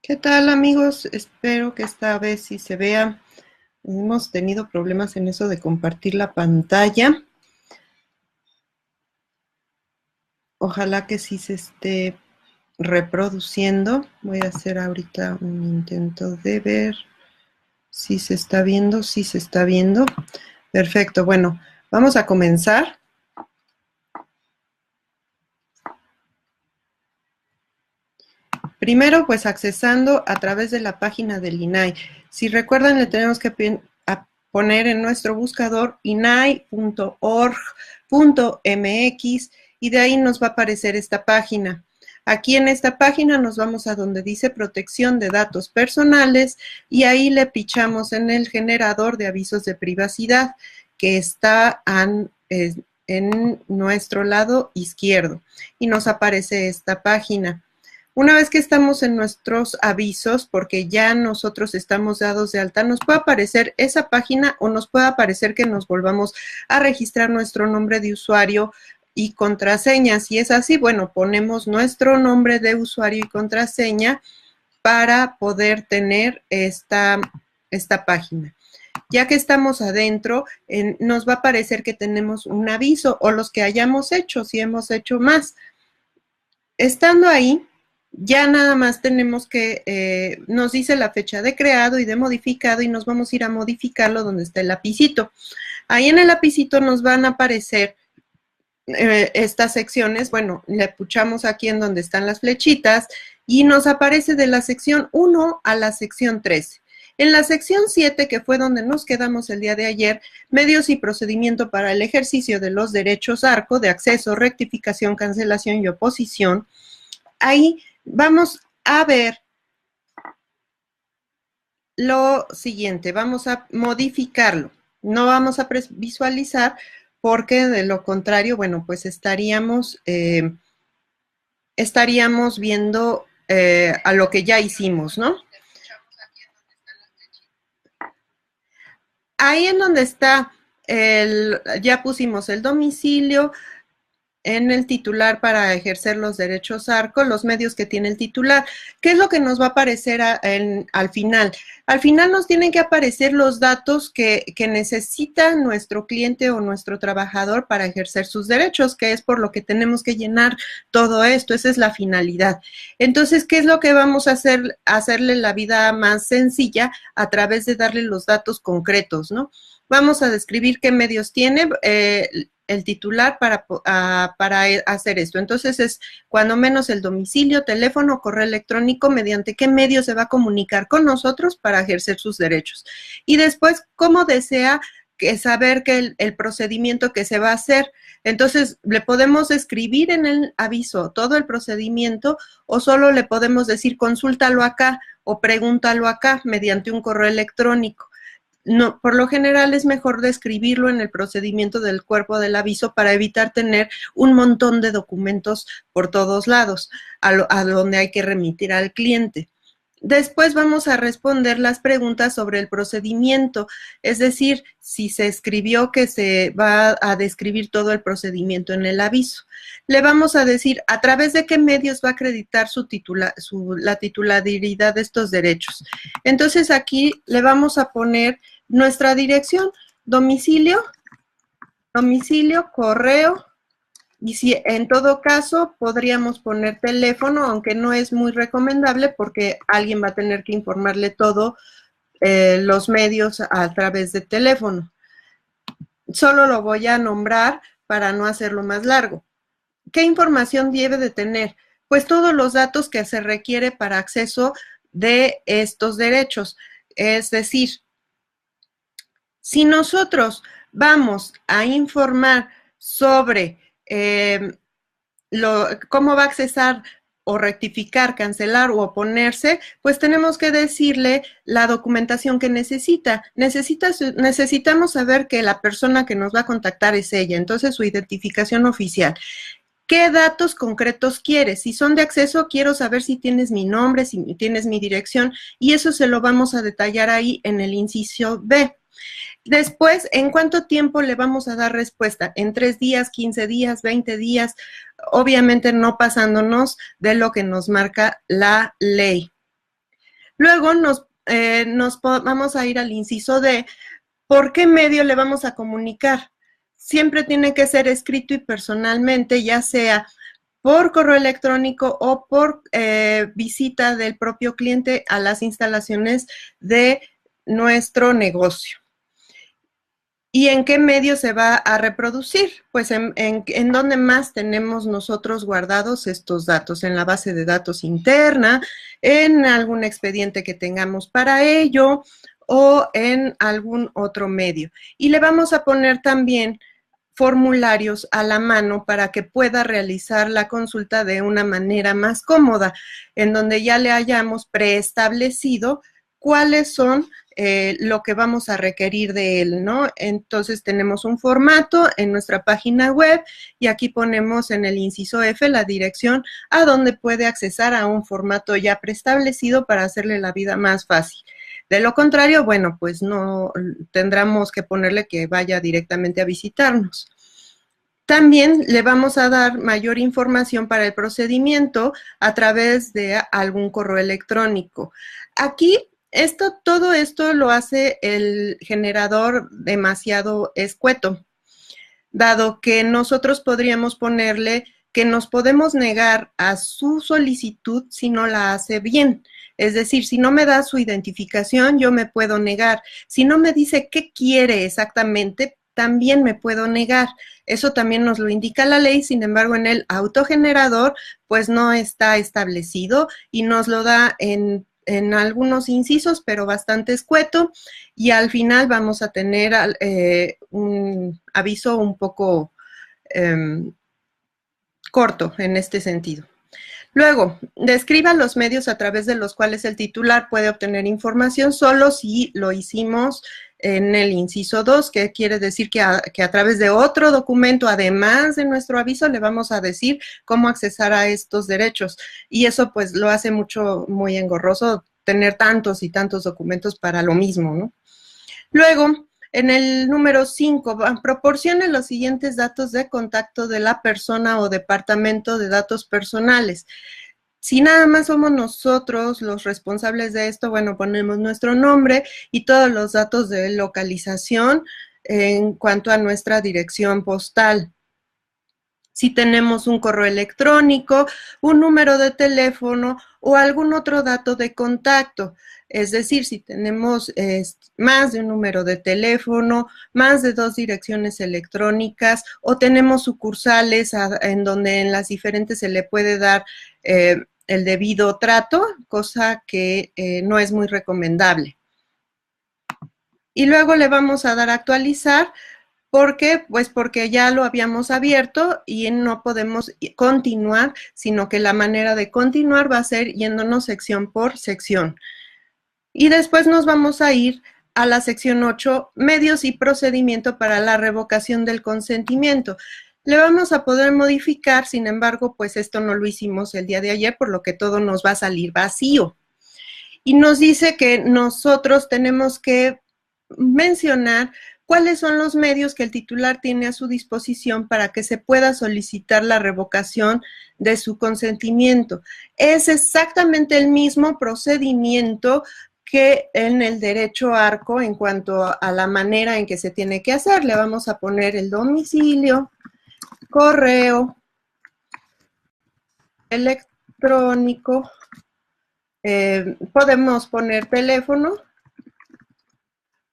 ¿Qué tal, amigos? Espero que esta vez sí se vea. Hemos tenido problemas en eso de compartir la pantalla. Ojalá que sí se esté reproduciendo. Voy a hacer ahorita un intento de ver si se está viendo. Sí se está viendo. Perfecto. Bueno, vamos a comenzar. Primero, pues accesando a través de la página del INAI. Si recuerdan, le tenemos que poner en nuestro buscador inai.org.mx y de ahí nos va a aparecer esta página. Aquí en esta página nos vamos a donde dice protección de datos personales y ahí le pichamos en el generador de avisos de privacidad que está en nuestro lado izquierdo y nos aparece esta página. Una vez que estamos en nuestros avisos, porque ya nosotros estamos dados de alta, nos puede aparecer esa página o nos puede aparecer que nos volvamos a registrar nuestro nombre de usuario y contraseña. Si es así, bueno, ponemos nuestro nombre de usuario y contraseña para poder tener esta página. Ya que estamos adentro, nos va a aparecer que tenemos un aviso o los que hayamos hecho, si hemos hecho más. Estando ahí, ya nada más tenemos que, nos dice la fecha de creado y de modificado y nos vamos a ir a modificarlo donde está el lapicito. Ahí en el lapicito nos van a aparecer estas secciones. Bueno, le puchamos aquí en donde están las flechitas y nos aparece de la sección 1 a la sección 13. En la sección 7, que fue donde nos quedamos el día de ayer, medios y procedimiento para el ejercicio de los derechos ARCO de acceso, rectificación, cancelación y oposición, ahí vamos a ver lo siguiente, vamos a modificarlo. No vamos a visualizar porque de lo contrario, bueno, pues estaríamos viendo a lo que ya hicimos, ¿no? Ahí en donde está, ya pusimos el domicilio, en el titular para ejercer los derechos ARCO, los medios que tiene el titular. ¿Qué es lo que nos va a aparecer al final? Al final nos tienen que aparecer los datos que necesita nuestro cliente o nuestro trabajador para ejercer sus derechos, que es por lo que tenemos que llenar todo esto. Esa es la finalidad. Entonces, ¿qué es lo que vamos a hacer? Hacerle la vida más sencilla a través de darle los datos concretos, ¿no? Vamos a describir qué medios tiene el titular para hacer esto. Entonces es cuando menos el domicilio, teléfono, correo electrónico, mediante qué medio se va a comunicar con nosotros para ejercer sus derechos. Y después, cómo desea saber que el procedimiento que se va a hacer. Entonces, le podemos escribir en el aviso todo el procedimiento o solo le podemos decir consúltalo acá o pregúntalo acá mediante un correo electrónico. No, por lo general es mejor describirlo en el procedimiento del cuerpo del aviso para evitar tener un montón de documentos por todos lados, a donde hay que remitir al cliente. Después vamos a responder las preguntas sobre el procedimiento, es decir, si se escribió que se va a describir todo el procedimiento en el aviso. Le vamos a decir a través de qué medios va a acreditar la titularidad de estos derechos. Entonces aquí le vamos a poner nuestra dirección, domicilio, correo, y si en todo caso podríamos poner teléfono, aunque no es muy recomendable porque alguien va a tener que informarle todo los medios a través de teléfono. Solo lo voy a nombrar para no hacerlo más largo. ¿Qué información debe de tener? Pues todos los datos que se requiere para acceso de estos derechos. Es decir, si nosotros vamos a informar sobre cómo va a accesar o rectificar, cancelar o oponerse, pues tenemos que decirle la documentación que necesita. Necesitamos saber que la persona que nos va a contactar es ella, entonces su identificación oficial. ¿Qué datos concretos quieres? Si son de acceso, quiero saber si tienes mi nombre, si tienes mi dirección, y eso se lo vamos a detallar ahí en el inciso B. Después, ¿en cuánto tiempo le vamos a dar respuesta? ¿En 3 días, 15 días, 20 días? Obviamente no pasándonos de lo que nos marca la ley. Luego vamos a ir al inciso D. ¿Por qué medio le vamos a comunicar? Siempre tiene que ser escrito y personalmente, ya sea por correo electrónico o por visita del propio cliente a las instalaciones de nuestro negocio. ¿Y en qué medio se va a reproducir? Pues en donde más tenemos nosotros guardados estos datos, en la base de datos interna, en algún expediente que tengamos para ello o en algún otro medio. Y le vamos a poner también formularios a la mano para que pueda realizar la consulta de una manera más cómoda, en donde ya le hayamos preestablecido cuáles son lo que vamos a requerir de él, ¿no? Entonces tenemos un formato en nuestra página web y aquí ponemos en el inciso F la dirección a donde puede accesar a un formato ya preestablecido para hacerle la vida más fácil. De lo contrario, bueno, pues no tendremos que ponerle que vaya directamente a visitarnos. También le vamos a dar mayor información para el procedimiento a través de algún correo electrónico. Aquí, todo esto lo hace el generador demasiado escueto, dado que nosotros podríamos ponerle que nos podemos negar a su solicitud si no la hace bien. Es decir, si no me da su identificación, yo me puedo negar. Si no me dice qué quiere exactamente, también me puedo negar. Eso también nos lo indica la ley, sin embargo, en el autogenerador, pues no está establecido y nos lo da en algunos incisos, pero bastante escueto, y al final vamos a tener un aviso un poco corto en este sentido. Luego, describa los medios a través de los cuales el titular puede obtener información solo si lo hicimos en el inciso 2, que quiere decir que a través de otro documento, además de nuestro aviso, le vamos a decir cómo accesar a estos derechos. Y eso pues lo hace muy engorroso tener tantos y tantos documentos para lo mismo, ¿no? Luego, en el número 5, proporcione los siguientes datos de contacto de la persona o departamento de datos personales. Si nada más somos nosotros los responsables de esto, bueno, ponemos nuestro nombre y todos los datos de localización en cuanto a nuestra dirección postal. Si tenemos un correo electrónico, un número de teléfono o algún otro dato de contacto. Es decir, si tenemos más de un número de teléfono, más de 2 direcciones electrónicas o tenemos sucursales en donde en las diferentes se le puede dar el debido trato, cosa que no es muy recomendable. Y luego le vamos a dar a actualizar. ¿Por qué? Pues porque ya lo habíamos abierto y no podemos continuar, sino que la manera de continuar va a ser yéndonos sección por sección. Y después nos vamos a ir a la sección 8, medios y procedimiento para la revocación del consentimiento. Le vamos a poder modificar, sin embargo, pues esto no lo hicimos el día de ayer, por lo que todo nos va a salir vacío. Y nos dice que nosotros tenemos que mencionar cuáles son los medios que el titular tiene a su disposición para que se pueda solicitar la revocación de su consentimiento. Es exactamente el mismo procedimiento que en el derecho ARCO en cuanto a la manera en que se tiene que hacer. Le vamos a poner el domicilio, correo electrónico, podemos poner teléfono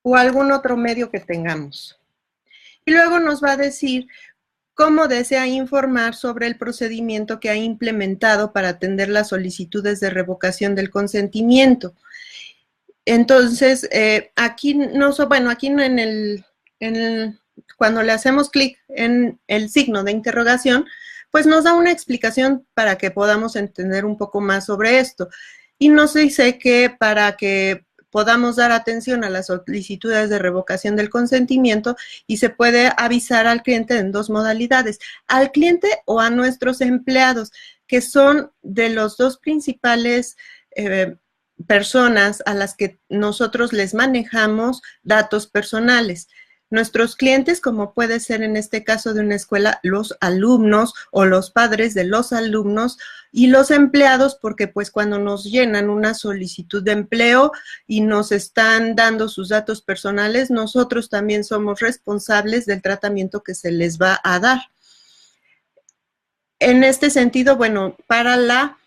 o algún otro medio que tengamos. Y luego nos va a decir cómo desea informar sobre el procedimiento que ha implementado para atender las solicitudes de revocación del consentimiento. Entonces, aquí cuando le hacemos clic en el signo de interrogación, pues nos da una explicación para que podamos entender un poco más sobre esto. Y nos dice que para que podamos dar atención a las solicitudes de revocación del consentimiento y se puede avisar al cliente en 2 modalidades, al cliente o a nuestros empleados, que son de los 2 principales personas a las que nosotros les manejamos datos personales. Nuestros clientes, como puede ser en este caso de una escuela, los alumnos o los padres de los alumnos y los empleados, porque pues cuando nos llenan una solicitud de empleo y nos están dando sus datos personales, nosotros también somos responsables del tratamiento que se les va a dar. En este sentido, bueno, para la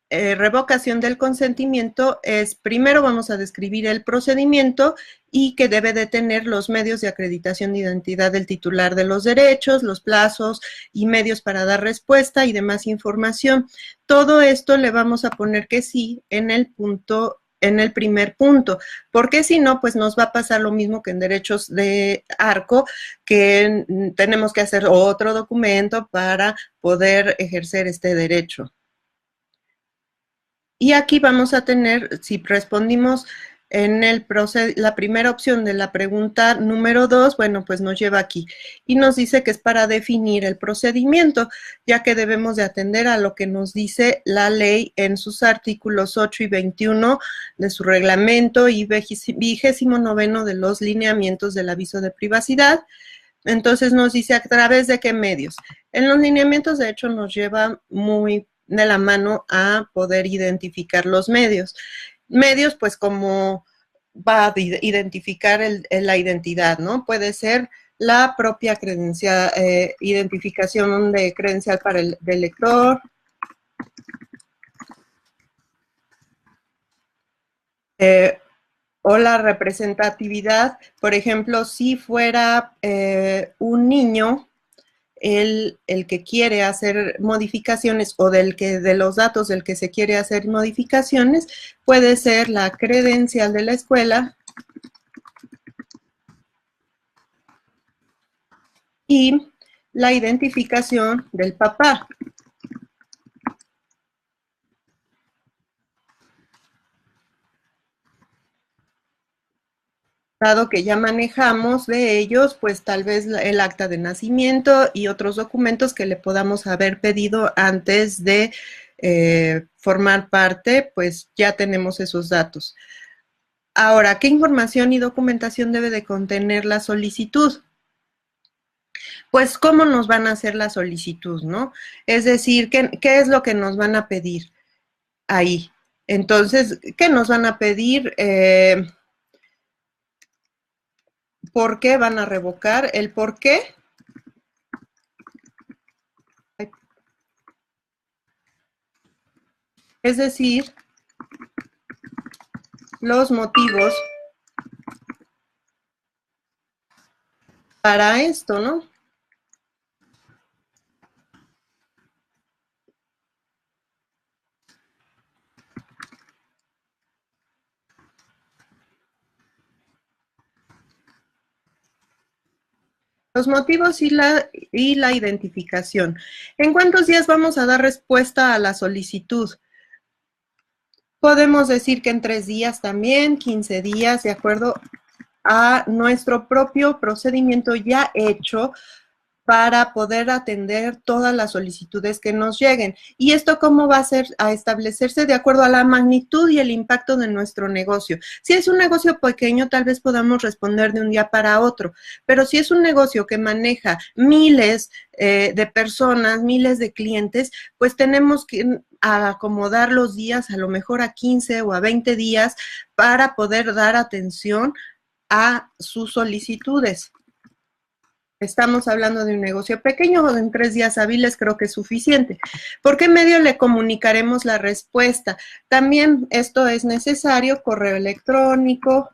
revocación del consentimiento es, primero vamos a describir el procedimiento y que debe de tener los medios de acreditación de identidad del titular de los derechos, los plazos y medios para dar respuesta y demás información. Todo esto le vamos a poner que sí en el primer punto, porque si no, pues nos va a pasar lo mismo que en derechos de ARCO, que tenemos que hacer otro documento para poder ejercer este derecho. Y aquí vamos a tener, si respondimos en la primera opción de la pregunta número 2, bueno, pues nos lleva aquí. Y nos dice que es para definir el procedimiento, ya que debemos de atender a lo que nos dice la ley en sus artículos 8 y 21 de su reglamento y 29 de los lineamientos del aviso de privacidad. Entonces nos dice a través de qué medios. En los lineamientos, de hecho, nos lleva muy de la mano a poder identificar los medios. Medios, pues como va a identificar la identidad, ¿no? Puede ser la propia credencial, identificación de credencial para el del lector, o la representatividad, por ejemplo, si fuera un niño el que quiere hacer modificaciones o de los datos del que se quiere hacer modificaciones, puede ser la credencial de la escuela y la identificación del papá. Dado que ya manejamos de ellos, pues tal vez el acta de nacimiento y otros documentos que le podamos haber pedido antes de formar parte, pues ya tenemos esos datos. Ahora, ¿qué información y documentación debe de contener la solicitud? Pues, ¿cómo nos van a hacer la solicitud, no? Es decir, ¿qué es lo que nos van a pedir ahí? Entonces, ¿qué nos van a pedir? ¿Por qué van a revocar? El por qué. Es decir, los motivos para esto, ¿no? Los motivos y la identificación. ¿En cuántos días vamos a dar respuesta a la solicitud? Podemos decir que en 3 días también, 15 días, de acuerdo a nuestro propio procedimiento ya hecho para poder atender todas las solicitudes que nos lleguen. ¿Y esto cómo va a ser? A establecerse de acuerdo a la magnitud y el impacto de nuestro negocio. Si es un negocio pequeño, tal vez podamos responder de un día para otro, pero si es un negocio que maneja miles de personas, miles de clientes, pues tenemos que acomodar los días a lo mejor a 15 o a 20 días para poder dar atención a sus solicitudes. Estamos hablando de un negocio pequeño, en 3 días hábiles creo que es suficiente. ¿Por qué medio le comunicaremos la respuesta? También esto es necesario, correo electrónico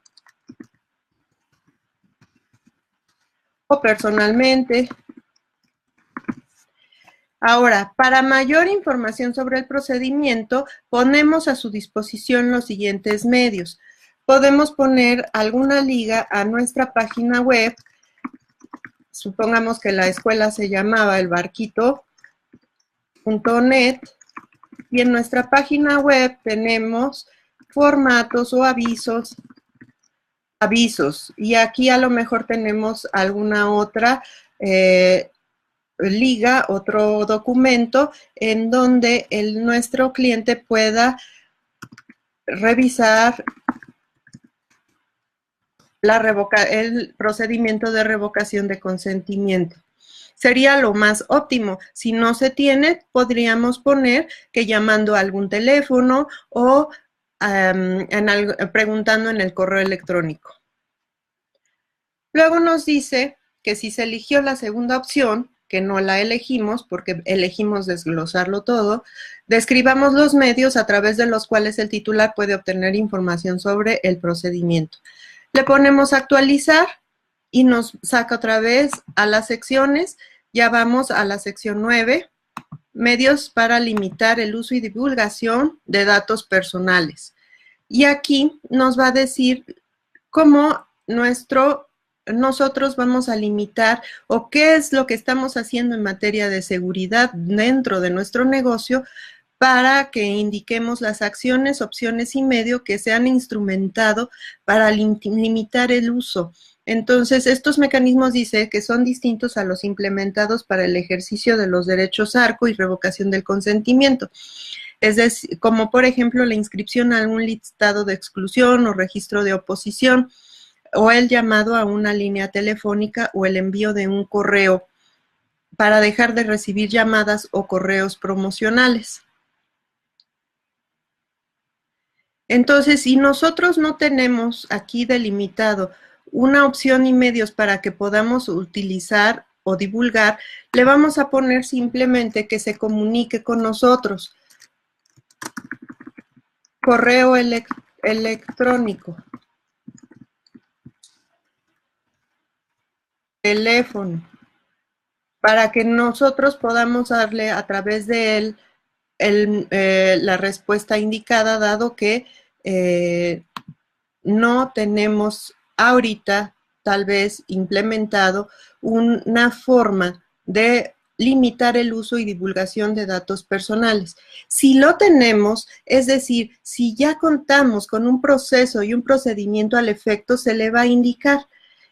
o personalmente. Ahora, para mayor información sobre el procedimiento, ponemos a su disposición los siguientes medios. Podemos poner alguna liga a nuestra página web. Supongamos que la escuela se llamaba elbarquito.net y en nuestra página web tenemos formatos o avisos. Y aquí a lo mejor tenemos alguna otra liga, otro documento en donde nuestro cliente pueda revisar el procedimiento de revocación de consentimiento. Sería lo más óptimo. Si no se tiene, podríamos poner que llamando a algún teléfono o preguntando en el correo electrónico. Luego nos dice que si se eligió la segunda opción, que no la elegimos porque elegimos desglosarlo todo, describamos los medios a través de los cuales el titular puede obtener información sobre el procedimiento. Le ponemos actualizar y nos saca otra vez a las secciones. Ya vamos a la sección 9, medios para limitar el uso y divulgación de datos personales. Y aquí nos va a decir cómo nosotros vamos a limitar o qué es lo que estamos haciendo en materia de seguridad dentro de nuestro negocio para que indiquemos las acciones, opciones y medios que se han instrumentado para limitar el uso. Entonces, estos mecanismos dice que son distintos a los implementados para el ejercicio de los derechos ARCO y revocación del consentimiento. Es decir, como por ejemplo la inscripción a un listado de exclusión o registro de oposición, o el llamado a una línea telefónica o el envío de un correo para dejar de recibir llamadas o correos promocionales. Entonces, si nosotros no tenemos aquí delimitado una opción y medios para que podamos utilizar o divulgar, le vamos a poner simplemente que se comunique con nosotros. Correo electrónico. Teléfono. Para que nosotros podamos darle a través de él la respuesta indicada, dado que no tenemos ahorita tal vez implementado una forma de limitar el uso y divulgación de datos personales. Si lo tenemos, es decir, si ya contamos con un proceso y un procedimiento al efecto, se le va a indicar.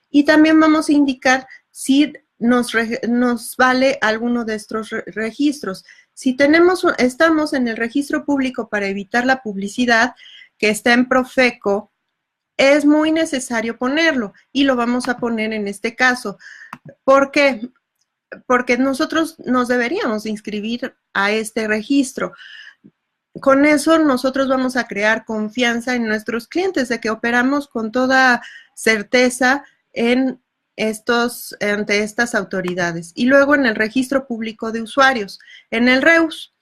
Y también vamos a indicar si nos vale alguno de estos registros. Si estamos en el registro público para evitar la publicidad, que está en Profeco, es muy necesario ponerlo y lo vamos a poner en este caso. ¿Por qué? Porque nosotros nos deberíamos inscribir a este registro. Con eso nosotros vamos a crear confianza en nuestros clientes de que operamos con toda certeza ante estas autoridades. Y luego en el registro público de usuarios, en el REUS,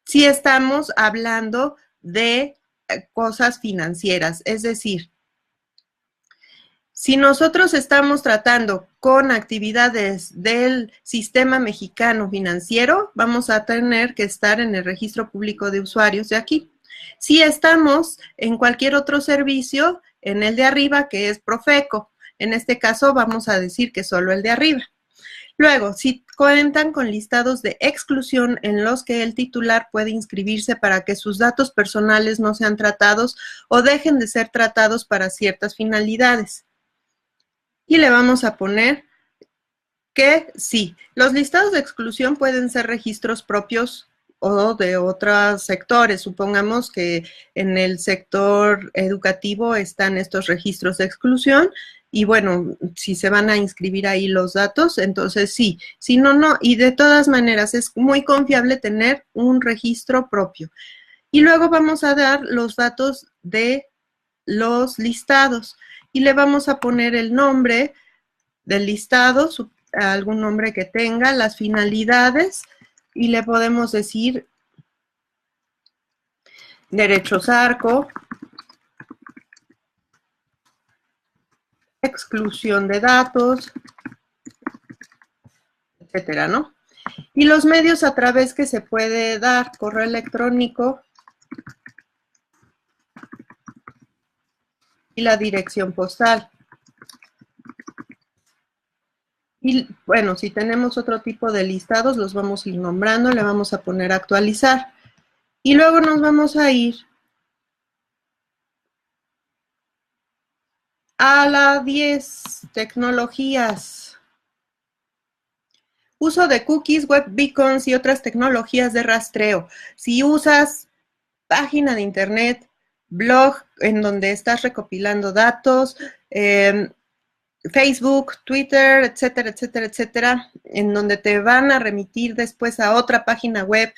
si estamos hablando de cosas financieras, es decir, si nosotros estamos tratando con actividades del sistema mexicano financiero, vamos a tener que estar en el registro público de usuarios de aquí. Si estamos en cualquier otro servicio, en el de arriba, que es Profeco, en este caso vamos a decir que solo el de arriba. Luego, si cuentan con listados de exclusión en los que el titular puede inscribirse para que sus datos personales no sean tratados o dejen de ser tratados para ciertas finalidades. Y le vamos a poner que sí, los listados de exclusión pueden ser registros propios o de otros sectores. Supongamos que en el sector educativo están estos registros de exclusión y bueno, si se van a inscribir ahí los datos, entonces sí, si no, no. Y de todas maneras es muy confiable tener un registro propio. Y luego vamos a dar los datos de los listados y le vamos a poner el nombre del listado, algún nombre que tenga, las finalidades y le podemos decir derechos ARCO, exclusión de datos, etcétera, ¿no? Y los medios a través que se puede dar, correo electrónico y la dirección postal. Y bueno, si tenemos otro tipo de listados, los vamos a ir nombrando, le vamos a poner actualizar. Y luego nos vamos a ir a la 10, tecnologías. Uso de cookies, web beacons y otras tecnologías de rastreo. Si usas página de internet, blog en donde estás recopilando datos, Facebook, Twitter, etcétera, etcétera, etcétera, en donde te van a remitir después a otra página web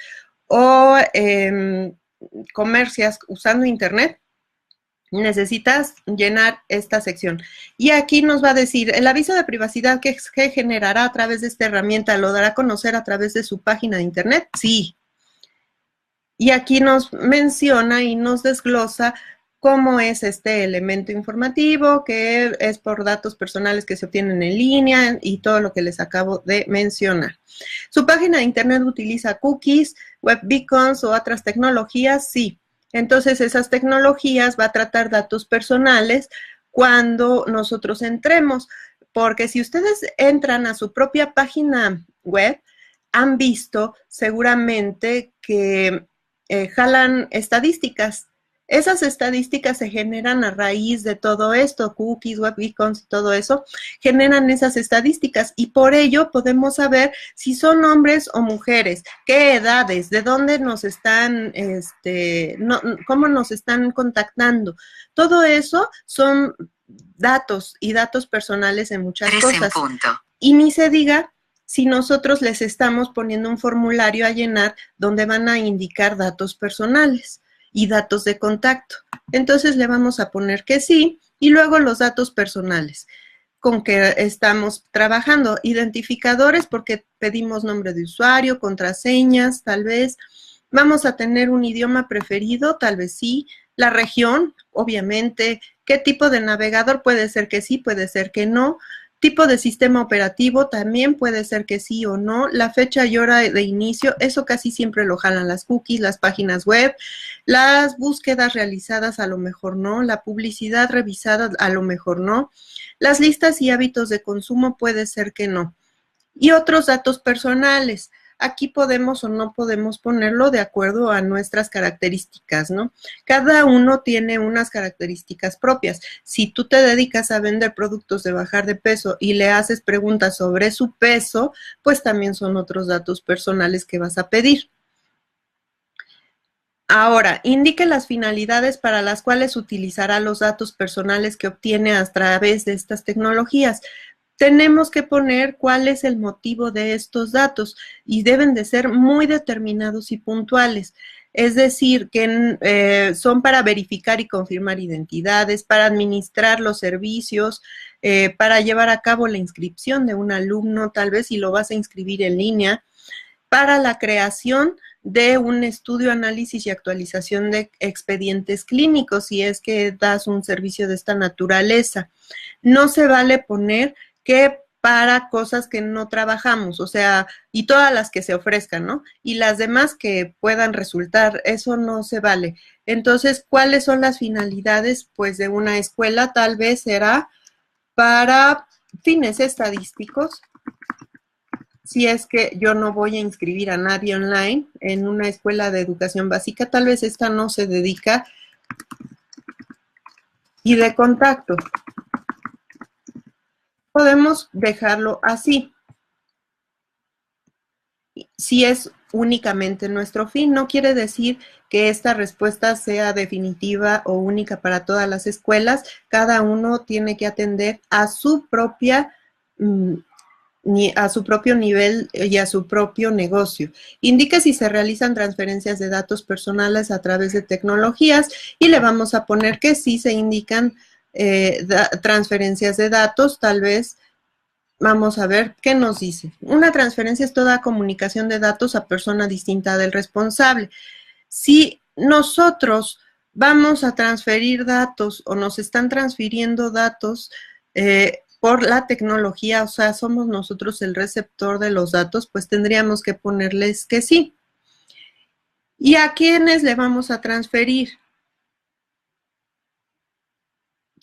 o comercias usando Internet, necesitas llenar esta sección. Y aquí nos va a decir, el aviso de privacidad que generará a través de esta herramienta, ¿lo dará a conocer a través de su página de Internet? Sí. Y aquí nos menciona y nos desglosa cómo es este elemento informativo, que es por datos personales que se obtienen en línea y todo lo que les acabo de mencionar. ¿Su página de Internet utiliza cookies, web beacons o otras tecnologías? Sí. Entonces, esas tecnologías va a tratar datos personales cuando nosotros entremos, porque si ustedes entran a su propia página web, han visto seguramente que jalan estadísticas. Esas estadísticas se generan a raíz de todo esto, cookies, web beacons y todo eso, generan esas estadísticas y por ello podemos saber si son hombres o mujeres, qué edades, de dónde nos están, cómo nos están contactando. Todo eso son datos y datos personales en muchas cosas. Y ni se diga si nosotros les estamos poniendo un formulario a llenar donde van a indicar datos personales y datos de contacto. Entonces le vamos a poner que sí y luego los datos personales con que estamos trabajando. Identificadores porque pedimos nombre de usuario, contraseñas, tal vez. Vamos a tener un idioma preferido, tal vez sí. La región, obviamente. ¿Qué tipo de navegador? Puede ser que sí, puede ser que no. Tipo de sistema operativo también puede ser que sí o no. La fecha y hora de inicio, eso casi siempre lo jalan las cookies, las páginas web. Las búsquedas realizadas a lo mejor no. La publicidad revisada a lo mejor no. Las listas y hábitos de consumo puede ser que no. Y otros datos personales. Aquí podemos o no podemos ponerlo de acuerdo a nuestras características, ¿no? Cada uno tiene unas características propias. Si tú te dedicas a vender productos de bajar de peso y le haces preguntas sobre su peso, pues también son otros datos personales que vas a pedir. Ahora, indique las finalidades para las cuales utilizará los datos personales que obtiene a través de estas tecnologías. Tenemos que poner cuál es el motivo de estos datos y deben de ser muy determinados y puntuales. Es decir, que son para verificar y confirmar identidades, para administrar los servicios, para llevar a cabo la inscripción de un alumno, tal vez si lo vas a inscribir en línea, para la creación de un estudio, análisis y actualización de expedientes clínicos, si es que das un servicio de esta naturaleza. No se vale poner que para cosas que no trabajamos, o sea, y todas las que se ofrezcan, ¿no? Y las demás que puedan resultar, eso no se vale. Entonces, ¿cuáles son las finalidades? Pues de una escuela tal vez será para fines estadísticos, si es que yo no voy a inscribir a nadie online en una escuela de educación básica, tal vez esta no se dedica, y de contacto. Podemos dejarlo así. Si es únicamente nuestro fin, no quiere decir que esta respuesta sea definitiva o única para todas las escuelas. Cada uno tiene que atender a su propia a su propio nivel y a su propio negocio. Indica si se realizan transferencias de datos personales a través de tecnologías y le vamos a poner que sí se indican transferencias de datos, tal vez. Vamos a ver qué nos dice. Una transferencia es toda comunicación de datos a persona distinta del responsable. Si nosotros vamos a transferir datos o nos están transfiriendo datos por la tecnología, o sea, somos nosotros el receptor de los datos, pues tendríamos que ponerles que sí. ¿Y a quiénes le vamos a transferir?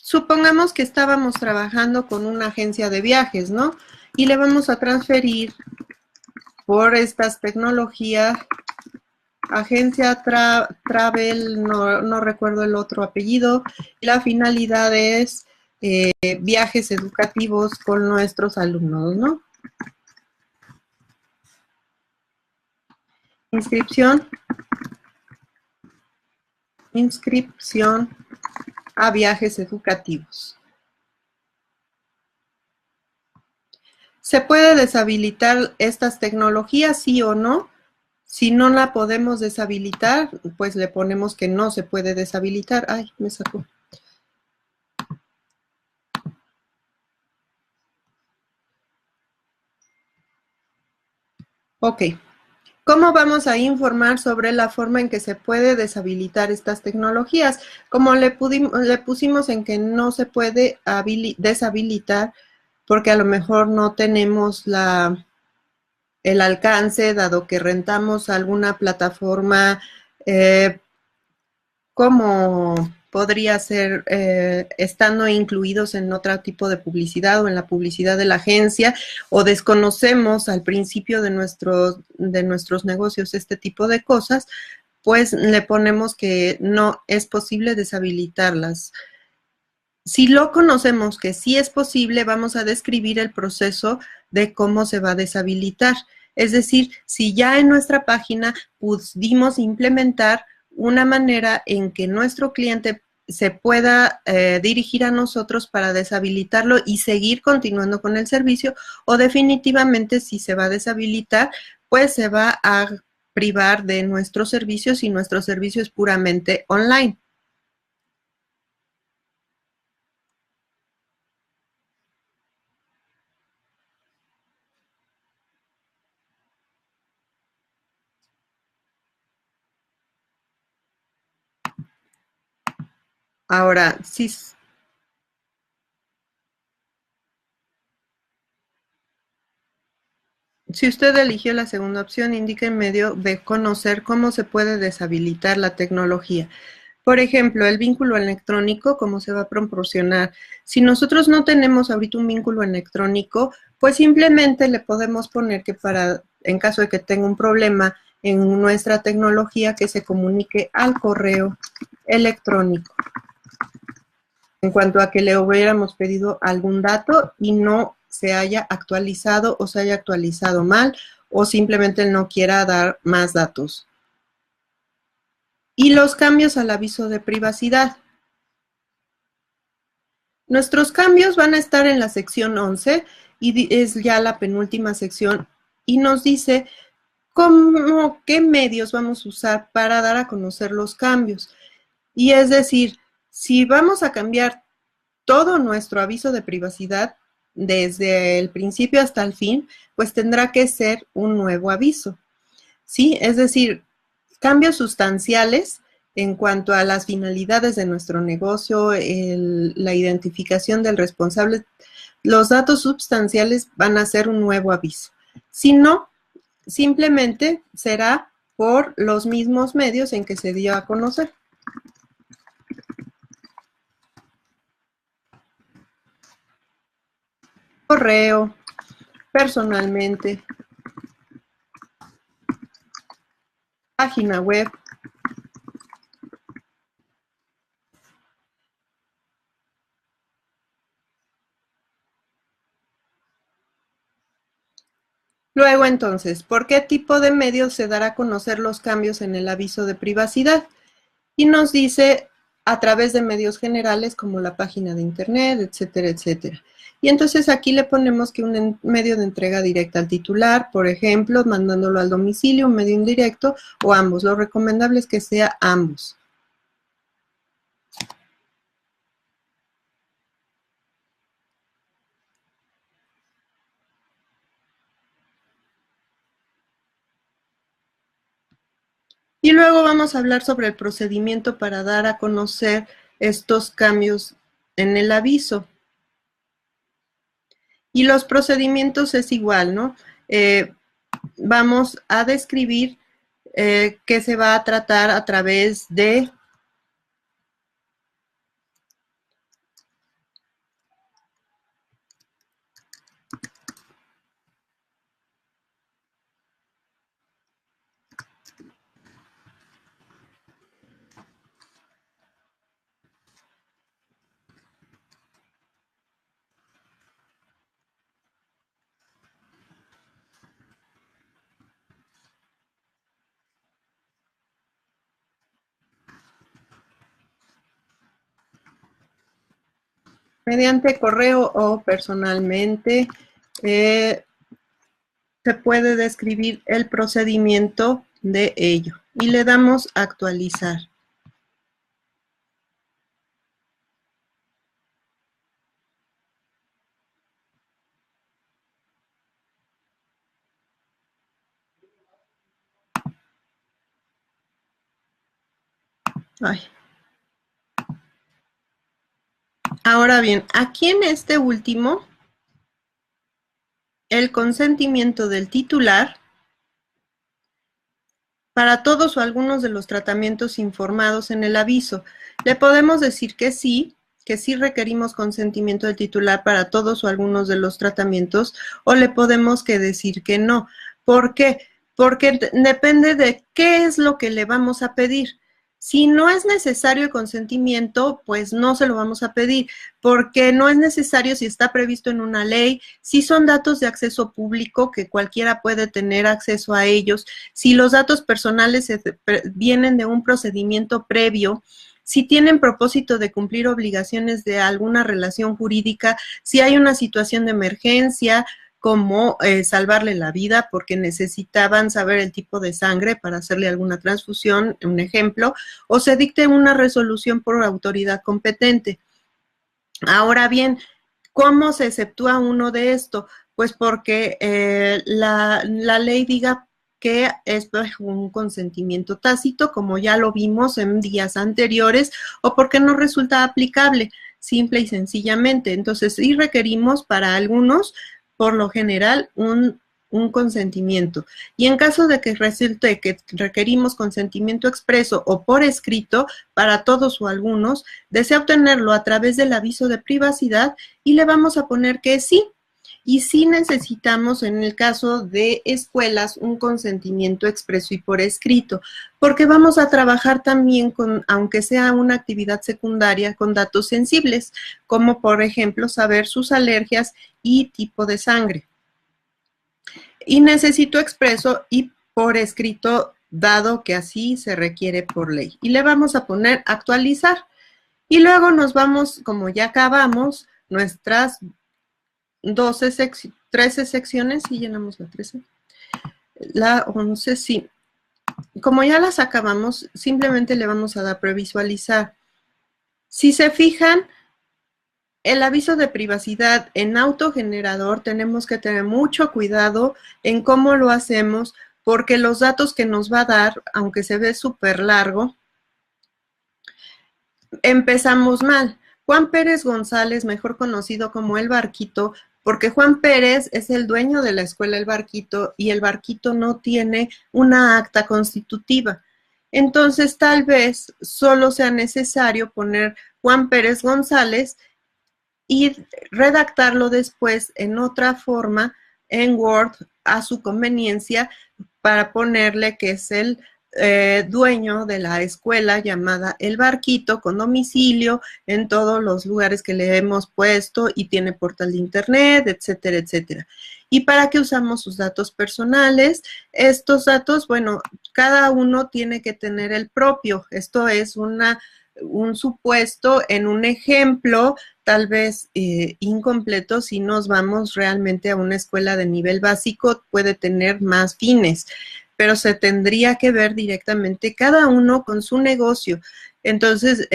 Supongamos que estábamos trabajando con una agencia de viajes, ¿no? Y le vamos a transferir por estas tecnologías, agencia Travel, no recuerdo el otro apellido, y la finalidad es viajes educativos con nuestros alumnos, ¿no? Inscripción inscripción a viajes educativos. ¿Se puede deshabilitar estas tecnologías, sí o no? Si no la podemos deshabilitar, pues le ponemos que no se puede deshabilitar. Ay, me sacó. Ok. ¿Cómo vamos a informar sobre la forma en que se puede deshabilitar estas tecnologías? Como le pusimos en que no se puede deshabilitar porque a lo mejor no tenemos el alcance, dado que rentamos alguna plataforma como podría ser estando incluidos en otro tipo de publicidad o en la publicidad de la agencia, o desconocemos al principio de nuestros negocios este tipo de cosas, pues le ponemos que no es posible deshabilitarlas. Si lo conocemos que sí es posible, vamos a describir el proceso de cómo se va a deshabilitar. Es decir, si ya en nuestra página pudimos implementar una manera en que nuestro cliente se pueda dirigir a nosotros para deshabilitarlo y seguir continuando con el servicio, o definitivamente si se va a deshabilitar, pues se va a privar de nuestros servicios y nuestro servicio es puramente online. Ahora, si usted eligió la segunda opción, indica en medio de conocer cómo se puede deshabilitar la tecnología. Por ejemplo, el vínculo electrónico, cómo se va a proporcionar. Si nosotros no tenemos ahorita un vínculo electrónico, pues simplemente le podemos poner que en caso de que tenga un problema en nuestra tecnología, que se comunique al correo electrónico. En cuanto a que le hubiéramos pedido algún dato y no se haya actualizado o se haya actualizado mal o simplemente no quiera dar más datos. Y los cambios al aviso de privacidad. Nuestros cambios van a estar en la sección 11 y es ya la penúltima sección y nos dice qué medios vamos a usar para dar a conocer los cambios. Y es decir, si vamos a cambiar todo nuestro aviso de privacidad desde el principio hasta el fin, pues tendrá que ser un nuevo aviso. ¿Sí? Es decir, cambios sustanciales en cuanto a las finalidades de nuestro negocio, la identificación del responsable, los datos sustanciales van a ser un nuevo aviso. Si no, simplemente será por los mismos medios en que se dio a conocer. Correo, personalmente, página web. Luego, entonces, ¿por qué tipo de medios se dará a conocer los cambios en el aviso de privacidad? Y nos dice a través de medios generales como la página de internet, etcétera, etcétera. Y entonces aquí le ponemos que un medio de entrega directa al titular, por ejemplo, mandándolo al domicilio, un medio indirecto o ambos. Lo recomendable es que sea ambos. Y luego vamos a hablar sobre el procedimiento para dar a conocer estos cambios en el aviso. Y los procedimientos es igual, ¿no? Vamos a describir que se va a tratar a través de Mediante correo o personalmente, se puede describir el procedimiento de ello. Y le damos a actualizar. Ay. Ahora bien, aquí en este último, el consentimiento del titular para todos o algunos de los tratamientos informados en el aviso. Le podemos decir que sí requerimos consentimiento del titular para todos o algunos de los tratamientos, o le podemos decir que no. ¿Por qué? Porque depende de qué es lo que le vamos a pedir. Si no es necesario el consentimiento, pues no se lo vamos a pedir, porque no es necesario si está previsto en una ley, si son datos de acceso público, que cualquiera puede tener acceso a ellos, si los datos personales vienen de un procedimiento previo, si tienen propósito de cumplir obligaciones de alguna relación jurídica, si hay una situación de emergencia, como salvarle la vida porque necesitaban saber el tipo de sangre para hacerle alguna transfusión, un ejemplo, o se dicte una resolución por autoridad competente. Ahora bien, ¿cómo se exceptúa uno de esto? Pues porque la ley diga que es un consentimiento tácito, como ya lo vimos en días anteriores, o porque no resulta aplicable, simple y sencillamente. Entonces, sí requerimos para algunos, por lo general, un consentimiento. Y en caso de que resulte que requerimos consentimiento expreso o por escrito, para todos o algunos, desea obtenerlo a través del aviso de privacidad y le vamos a poner que sí. Y sí necesitamos, en el caso de escuelas, un consentimiento expreso y por escrito, porque vamos a trabajar también con, aunque sea una actividad secundaria, con datos sensibles, como por ejemplo saber sus alergias y tipo de sangre. Y necesito expreso y por escrito, dado que así se requiere por ley. Y le vamos a poner actualizar. Y luego nos vamos, como ya acabamos, nuestras 13 secciones, y llenamos la 13. La 11, sí. Como ya las acabamos, simplemente le vamos a dar previsualizar. Si se fijan, el aviso de privacidad en autogenerador tenemos que tener mucho cuidado en cómo lo hacemos, porque los datos que nos va a dar, aunque se ve súper largo, empezamos mal. Juan Pérez González, mejor conocido como El Barquito, porque Juan Pérez es el dueño de la escuela El Barquito y El Barquito no tiene una acta constitutiva. Entonces, tal vez solo sea necesario poner Juan Pérez González y redactarlo después en otra forma en Word a su conveniencia para ponerle que es el dueño de la escuela llamada El Barquito, con domicilio en todos los lugares que le hemos puesto y tiene portal de internet, etcétera, etcétera. ¿Y para qué usamos sus datos personales? Estos datos, bueno, cada uno tiene que tener el propio. Esto es un supuesto en un ejemplo, tal vez incompleto. Si nos vamos realmente a una escuela de nivel básico, puede tener más fines, pero se tendría que ver directamente cada uno con su negocio. Entonces,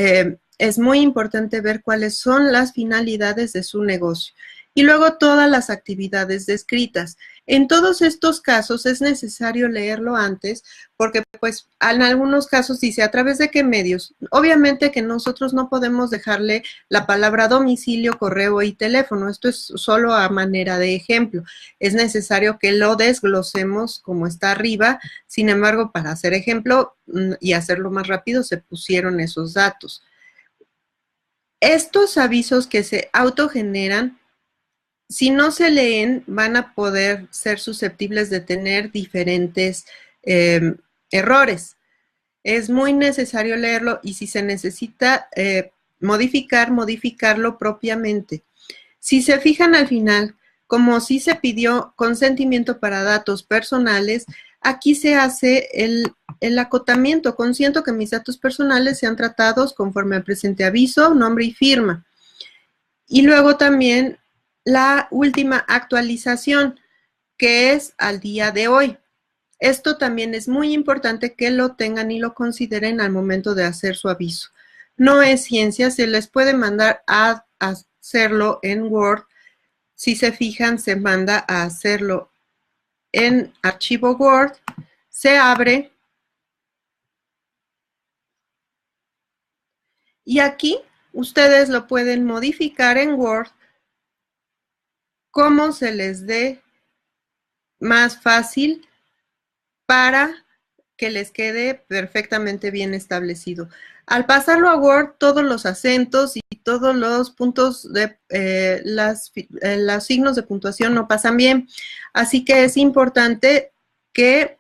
es muy importante ver cuáles son las finalidades de su negocio. Y luego todas las actividades descritas. En todos estos casos es necesario leerlo antes, porque pues en algunos casos dice a través de qué medios. Obviamente que nosotros no podemos dejarle la palabra domicilio, correo y teléfono. Esto es solo a manera de ejemplo. Es necesario que lo desglosemos como está arriba. Sin embargo, para hacer ejemplo y hacerlo más rápido, se pusieron esos datos. Estos avisos que se autogeneran, si no se leen, van a poder ser susceptibles de tener diferentes errores. Es muy necesario leerlo y si se necesita modificarlo propiamente. Si se fijan al final, como si se pidió consentimiento para datos personales, aquí se hace el acotamiento. Consiento que mis datos personales sean tratados conforme al presente aviso, nombre y firma. Y luego también la última actualización, que es al día de hoy. Esto también es muy importante que lo tengan y lo consideren al momento de hacer su aviso. No es ciencia, se les puede mandar a hacerlo en Word. Si se fijan, se manda a hacerlo en archivo Word, se abre y aquí ustedes lo pueden modificar en Word como se les dé más fácil para que les quede perfectamente bien establecido. Al pasarlo a Word, todos los acentos y todos los puntos de los signos de puntuación no pasan bien. Así que es importante que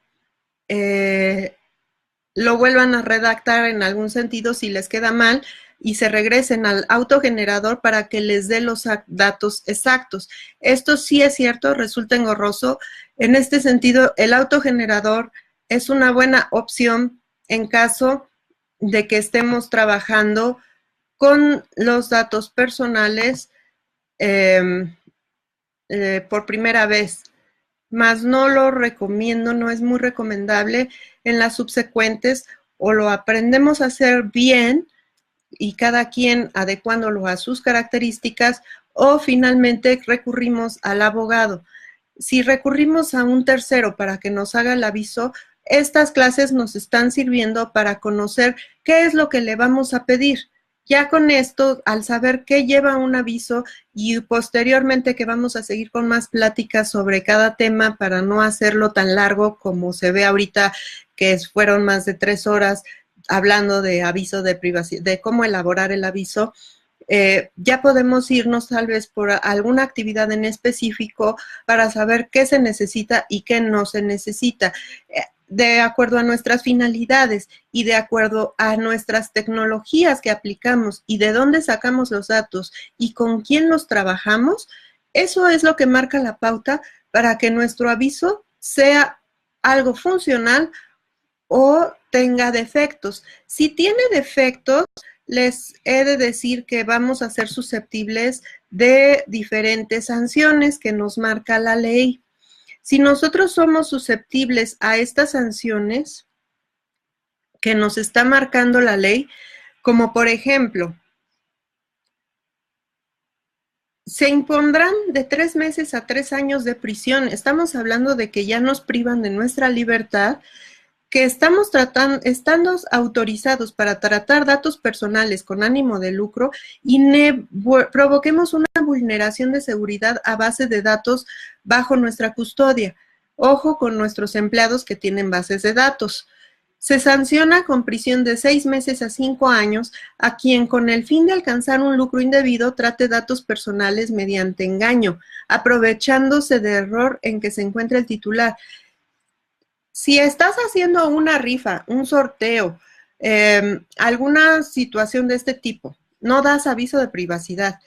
lo vuelvan a redactar en algún sentido si les queda mal y se regresen al autogenerador para que les dé los datos exactos. Esto sí es cierto, resulta engorroso. En este sentido, el autogenerador es una buena opción en caso de que estemos trabajando con los datos personales por primera vez. Mas no lo recomiendo, no es muy recomendable en las subsecuentes, o lo aprendemos a hacer bien y cada quien adecuándolo a sus características, o finalmente recurrimos al abogado. Si recurrimos a un tercero para que nos haga el aviso, estas clases nos están sirviendo para conocer qué es lo que le vamos a pedir. Ya con esto, al saber qué lleva un aviso y posteriormente que vamos a seguir con más pláticas sobre cada tema para no hacerlo tan largo como se ve ahorita, que fueron más de 3 horas hablando de aviso de privacidad, de cómo elaborar el aviso, ya podemos irnos tal vez por alguna actividad en específico para saber qué se necesita y qué no se necesita, de acuerdo a nuestras finalidades y de acuerdo a nuestras tecnologías que aplicamos y de dónde sacamos los datos y con quién los trabajamos. Eso es lo que marca la pauta para que nuestro aviso sea algo funcional o tenga defectos. Si tiene defectos, les he de decir que vamos a ser susceptibles de diferentes sanciones que nos marca la ley. Si nosotros somos susceptibles a estas sanciones que nos está marcando la ley, como por ejemplo, se impondrán de 3 meses a 3 años de prisión. Estamos hablando de que ya nos privan de nuestra libertad, que estamos estando autorizados para tratar datos personales con ánimo de lucro y provoquemos una vulneración de seguridad a base de datos bajo nuestra custodia. Ojo con nuestros empleados que tienen bases de datos. Se sanciona con prisión de 6 meses a 5 años a quien con el fin de alcanzar un lucro indebido trate datos personales mediante engaño, aprovechándose de error en que se encuentra el titular. Si estás haciendo una rifa, un sorteo, alguna situación de este tipo, no das aviso de privacidad,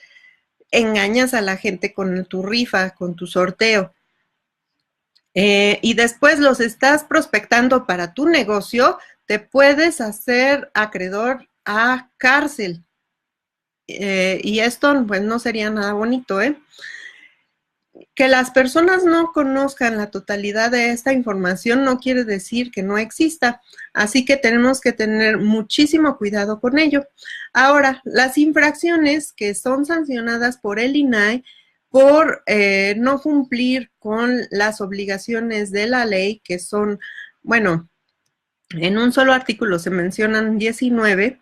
engañas a la gente con tu rifa, con tu sorteo, y después los estás prospectando para tu negocio, te puedes hacer acreedor a cárcel. Y esto pues no sería nada bonito, ¿eh? Que las personas no conozcan la totalidad de esta información no quiere decir que no exista, así que tenemos que tener muchísimo cuidado con ello. Ahora, las infracciones que son sancionadas por el INAI por no cumplir con las obligaciones de la ley, que son, bueno, en un solo artículo se mencionan 19,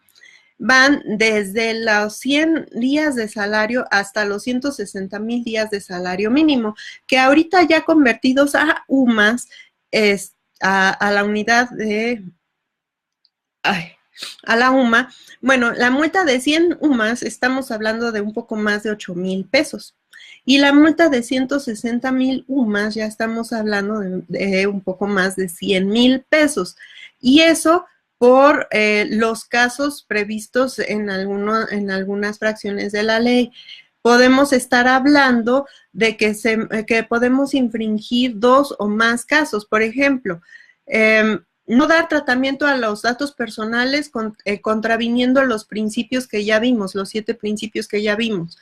van desde los 100 días de salario hasta los 160,000 días de salario mínimo, que ahorita ya convertidos a UMAS, a la unidad de... a la UMA, bueno, la multa de 100 UMAS estamos hablando de un poco más de 8,000 pesos. Y la multa de 160,000 UMAS ya estamos hablando de un poco más de 100,000 pesos. Y eso por los casos previstos en algunas fracciones de la ley. Podemos estar hablando de que podemos infringir 2 o más casos. Por ejemplo, no dar tratamiento a los datos personales contraviniendo los principios que ya vimos, los 7 principios que ya vimos.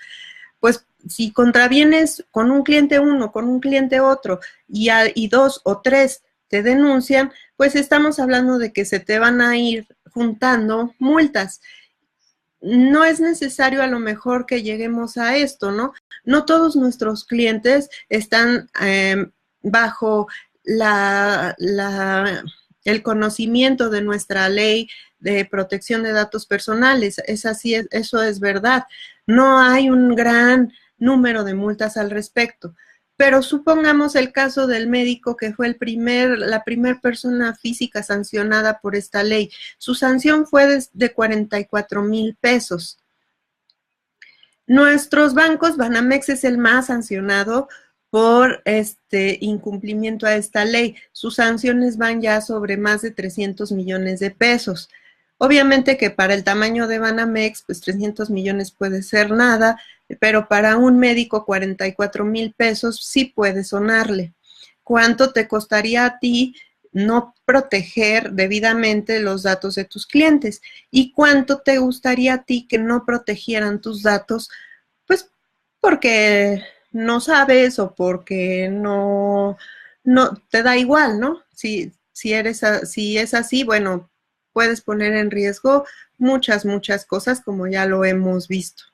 pues si contravienes con un cliente uno, con un cliente otro, y dos o tres te denuncian, pues estamos hablando de que se te van a ir juntando multas. No es necesario a lo mejor que lleguemos a esto, ¿no? No todos nuestros clientes están bajo el conocimiento de nuestra ley de protección de datos personales. Es así, eso es verdad. No hay un gran número de multas al respecto. Pero supongamos el caso del médico que fue la primera persona física sancionada por esta ley. Su sanción fue de 44,000 pesos. Nuestros bancos, Banamex es el más sancionado por este incumplimiento a esta ley. Sus sanciones van ya sobre más de 300 millones de pesos. Obviamente que para el tamaño de Banamex, pues 300 millones puede ser nada, pero para un médico 44,000 pesos sí puede sonarle. ¿Cuánto te costaría a ti no proteger debidamente los datos de tus clientes? ¿Y cuánto te gustaría a ti que no protegieran tus datos? Pues porque no sabes o porque no te da igual, ¿no? Si es así, bueno, puedes poner en riesgo muchas cosas, como ya lo hemos visto.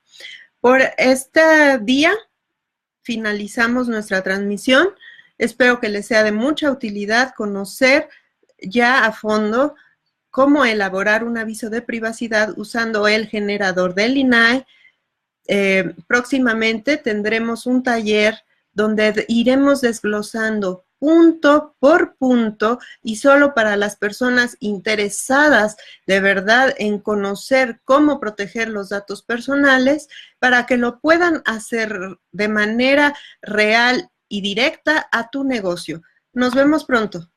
Por este día finalizamos nuestra transmisión. Espero que les sea de mucha utilidad conocer ya a fondo cómo elaborar un aviso de privacidad usando el generador del INAI. Próximamente tendremos un taller donde iremos desglosando punto por punto y solo para las personas interesadas de verdad en conocer cómo proteger los datos personales para que lo puedan hacer de manera real y directa a tu negocio. Nos vemos pronto.